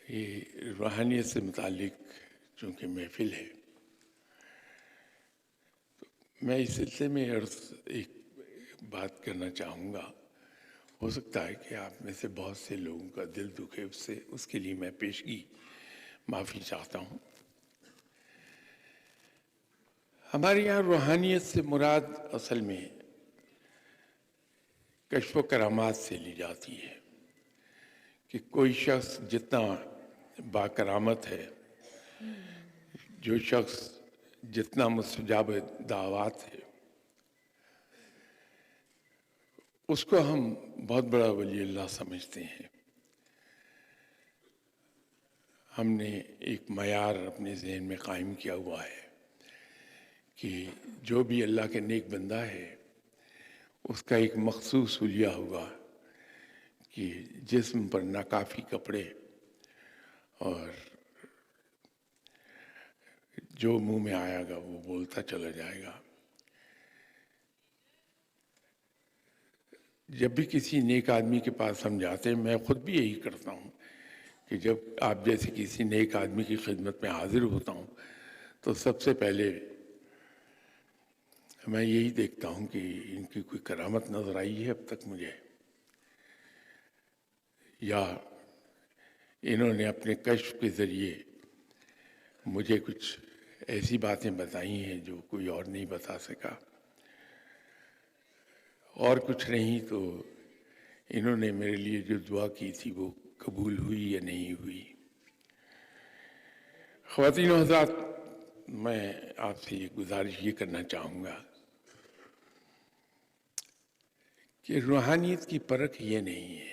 یہ روحانیت سے متعلق چونکہ محفل ہے تو میں اس سلسلے میں ایک بات کرنا چاہوں گا. ہو سکتا ہے کہ آپ میں سے بہت سے لوگوں کا دل دکھے اس کے لیے میں پیشگی معافی چاہتا ہوں. ہمارے یہاں روحانیت سے مراد اصل میں کشف و کرامات سے لی جاتی ہے کہ کوئی شخص جتنا باکرامت ہے، جو شخص جتنا مستجاب دعوات ہے، اس کو ہم بہت بڑا ولی اللہ سمجھتے ہیں. ہم نے ایک معیار اپنے ذہن میں قائم کیا ہوا ہے کہ جو بھی اللہ کے نیک بندہ ہے اس کا ایک مخصوص حلیہ ہوگا کہ جسم پر ناکافی کپڑے اور جو منہ میں آئے گا وہ بولتا چلا جائے گا. جب بھی کسی نیک آدمی کے پاس ہم جاتے ہیں، میں خود بھی یہی کرتا ہوں کہ جب آپ جیسے کسی نیک آدمی کی خدمت میں حاضر ہوتا ہوں تو سب سے پہلے میں یہی دیکھتا ہوں کہ ان کی کوئی کرامت نظر آئی ہے اب تک مجھے، یا انہوں نے اپنے کشف کے ذریعے مجھے کچھ ایسی باتیں بتائی ہیں جو کوئی اور نہیں بتا سکا، اور کچھ نہیں تو انہوں نے میرے لیے جو دعا کی تھی وہ قبول ہوئی یا نہیں ہوئی. خواتین و حضرات، میں آپ سے یہ گزارش یہ کرنا چاہوں گا کہ روحانیت کی پرکھ یہ نہیں ہے